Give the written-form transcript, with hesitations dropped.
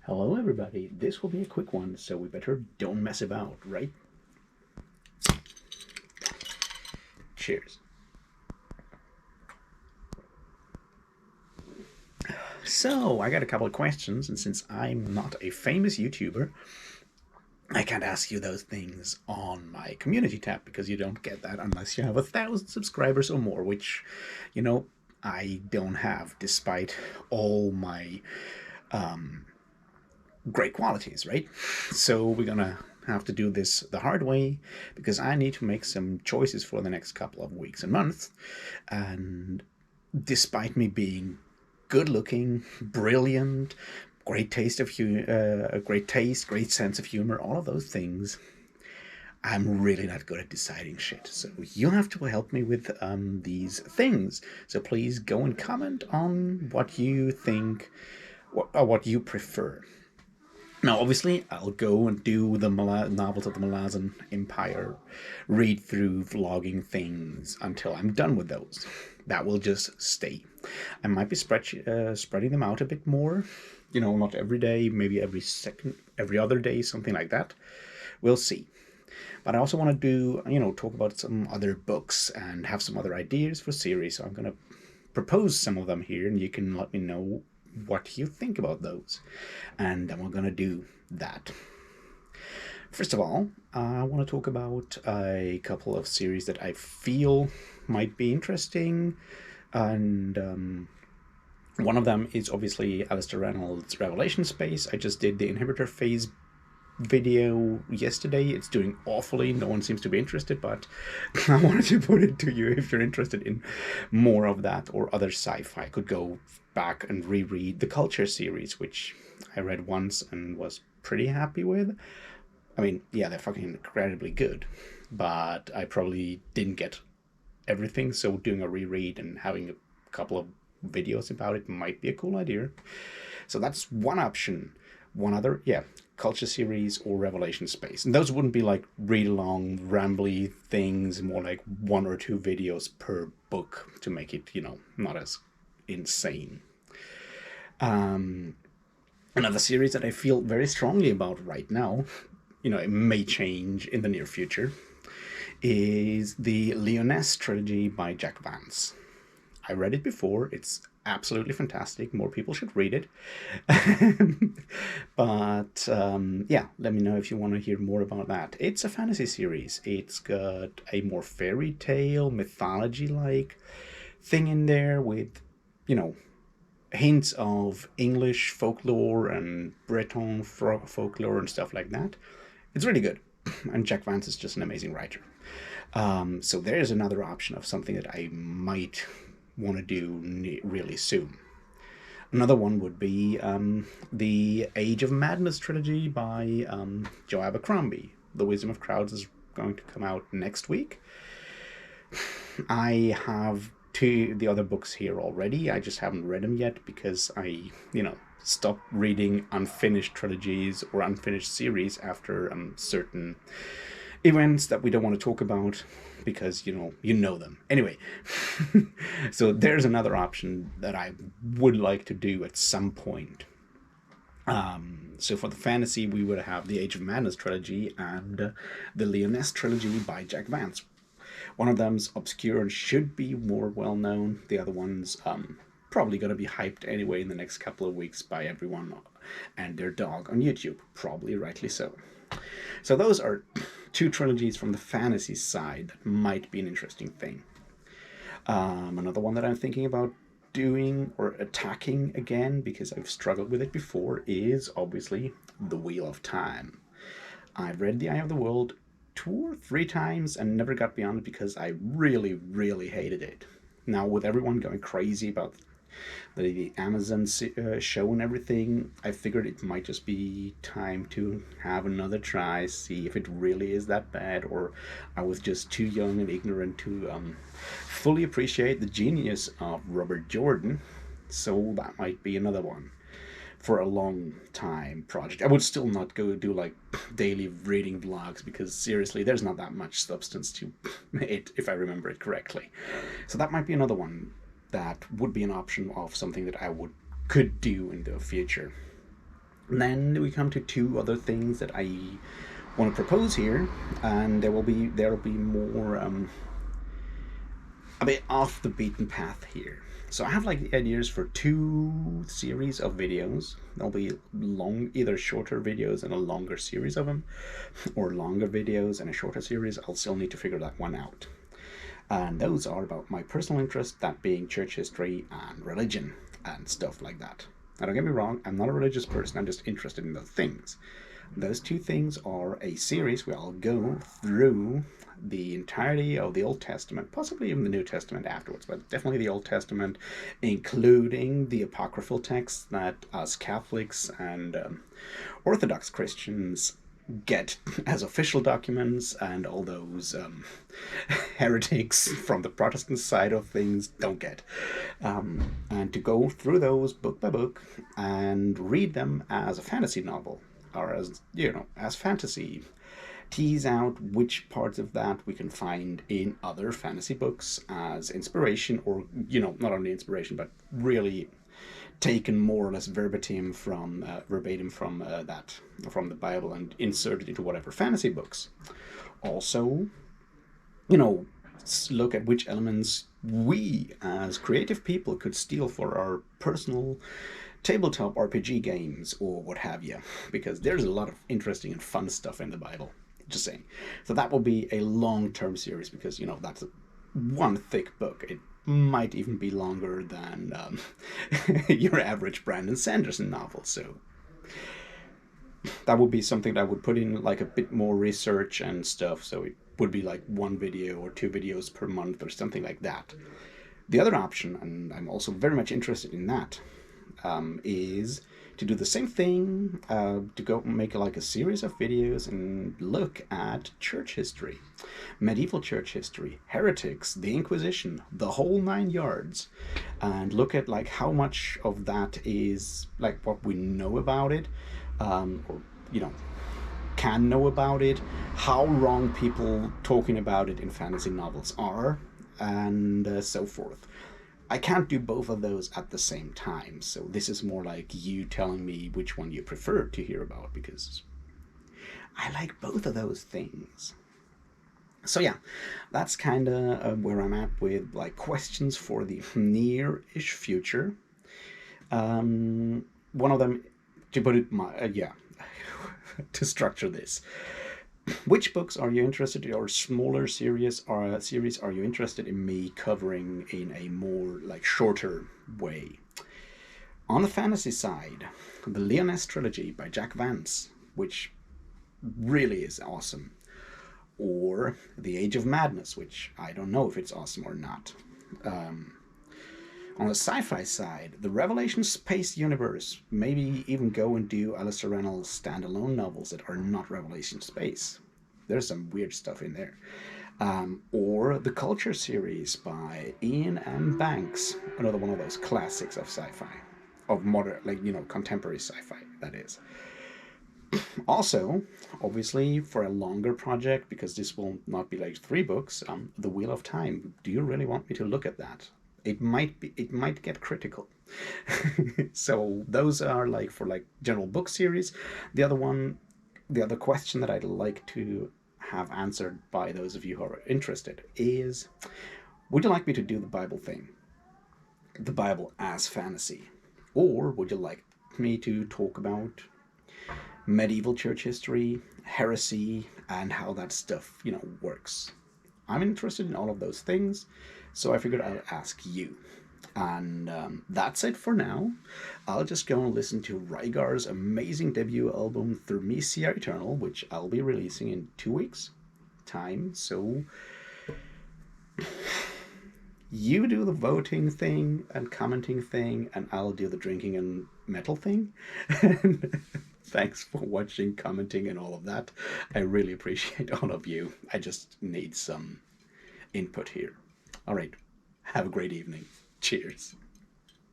Hello, everybody. This will be a quick one, so we better don't mess about, right? Cheers. So, I got a couple of questions, and since I'm not a famous YouTuber, I can't ask you those things on my community tab because you don't get that unless you have 1,000 subscribers or more, which, I don't have despite all my great qualities, right? So we're gonna have to do this the hard way because I need to make some choices for the next couple of weeks and months. And despite me being good looking, brilliant, great taste, great sense of humor, all of those things, I'm really not good at deciding shit. So you'll have to help me with these things. So please go and comment on what you think, what you prefer. Now, obviously, I'll go and do the novels of the Malazan Empire, read through vlogging things until I'm done with those. That will just stay. I might be spreading them out a bit more. Not every day, maybe every other day, something like that. We'll see. But I also want to talk about some other books and have some other ideas for series. So I'm going to propose some of them here, and you can let me know what you think about those. And then we're going to do that. First of all, I want to talk about a couple of series that I feel might be interesting. And one of them is obviously Alistair Reynolds' Revelation Space. I just did the Inhibitor Phase video yesterday. It's doing awfully. No one seems to be interested, but I wanted to put it to you if you're interested in more of that or other sci-fi. I could go back and reread the Culture series, which I read once and was pretty happy with. I mean, yeah, they're fucking incredibly good, but I probably didn't get everything, so doing a reread and having a couple of videos about it might be a cool idea. So that's one option. One other, Culture series or Revelation Space. And those wouldn't be like read along, rambly things, more like one or two videos per book to make it, not as insane. Another series that I feel very strongly about right now, it may change in the near future, is the Lyonesse trilogy by Jack Vance. I read it before. It's absolutely fantastic. More people should read it. But let me know if you want to hear more about that. It's a fantasy series. It's got a more fairy tale, mythology-like thing in there with, hints of English folklore and Breton folklore and stuff like that. It's really good. And Jack Vance is just an amazing writer. So there's another option of something that I might want to do really soon. Another one would be the Age of Madness trilogy by Joe Abercrombie. The Wisdom of Crowds is going to come out next week. I have the other books here already. I just haven't read them yet because I, stopped reading unfinished trilogies or unfinished series after certain events that we don't want to talk about because you know them anyway. So there's another option that I would like to do at some point. So for the fantasy, we would have the Age of Madness trilogy and the Lyonesse trilogy by Jack Vance. One of them's obscure and should be more well known. The other one's probably going to be hyped anyway in the next couple of weeks by everyone and their dog on YouTube, probably rightly so. So those are two trilogies from the fantasy side that might be an interesting thing. Another one that I'm thinking about doing or attacking again, because I've struggled with it before, is obviously The Wheel of Time. I've read The Eye of the World 2 or 3 times and never got beyond it because I really, really hated it. Now, with everyone going crazy about the Amazon show and everything, I figured it might just be time to have another try, see if it really is that bad, or I was just too young and ignorant to fully appreciate the genius of Robert Jordan. So that might be another one for a long time project. I would still not go do like daily reading vlogs because seriously, there's not that much substance to it if I remember it correctly. So that might be another one that would be an option of something that I could do in the future. And then we come to two other things that I want to propose here, and there will be more a bit off the beaten path here. So I have like the ideas for two series of videos. There'll be either shorter videos and a longer series of them, or longer videos and a shorter series. I'll still need to figure that one out. And those are about my personal interest, that being church history and religion and stuff like that. Now, don't get me wrong, I'm not a religious person, I'm just interested in those things. Those two things are a series where I'll go through the entirety of the Old Testament, possibly even the New Testament afterwards, but definitely the Old Testament, including the apocryphal texts that us Catholics and Orthodox Christians get as official documents, and all those heretics from the Protestant side of things don't get. And to go through those book by book and read them as a fantasy novel, or as fantasy, tease out which parts of that we can find in other fantasy books as inspiration, or not only inspiration but really taken more or less verbatim from the Bible and inserted into whatever fantasy books. Also, look at which elements we as creative people could steal for our personal tabletop RPG games or what have you, because there's a lot of interesting and fun stuff in the Bible. Just saying. So that will be a long-term series, because that's one thick book. It might even be longer than your average Brandon Sanderson novel. So that would be something that I would put in like a bit more research and stuff. So it would be like one video or two videos per month or something like that. The other option, and I'm also very much interested in that, is to do the same thing, to go make like a series of videos and look at church history, medieval church history, heretics, the Inquisition, the whole 9 yards, and look at like how much of that is like what we know about it, or can know about it, how wrong people talking about it in fantasy novels are, and so forth. I can't do both of those at the same time, so this is more like you telling me which one you prefer to hear about, because I like both of those things. So yeah, that's kind of where I'm at with like questions for the near-ish future. One of them, to put it to structure this. Which books are you interested in, or smaller series are you interested in me covering in a more like shorter way? On the fantasy side, the Lyonesse trilogy by Jack Vance, which really is awesome, or The Age of Madness, which I don't know if it's awesome or not. On the sci-fi side, the Revelation Space Universe, maybe even go and do Alistair Reynolds' standalone novels that are not Revelation Space. There's some weird stuff in there. Or the Culture series by Ian M. Banks, another one of those classics of sci-fi, of modern, contemporary sci-fi, that is. Also, obviously, for a longer project, because this will not be like 3 books, The Wheel of Time. Do you really want me to look at that? It might get critical. So those are like for like general book series. The other question that I'd like to have answered by those of you who are interested is, would you like me to do the Bible thing? The Bible as fantasy? Or would you like me to talk about medieval church history, heresy, and how that stuff, works? I'm interested in all of those things, so I figured I'd ask you. And that's it for now. I'll just go and listen to Rygar's amazing debut album, Thermesia Eternal, which I'll be releasing in 2 weeks' time. So you do the voting thing and commenting thing, and I'll do the drinking and metal thing. Thanks for watching, commenting, and all of that. I really appreciate all of you. I just need some input here. All right. Have a great evening. Cheers.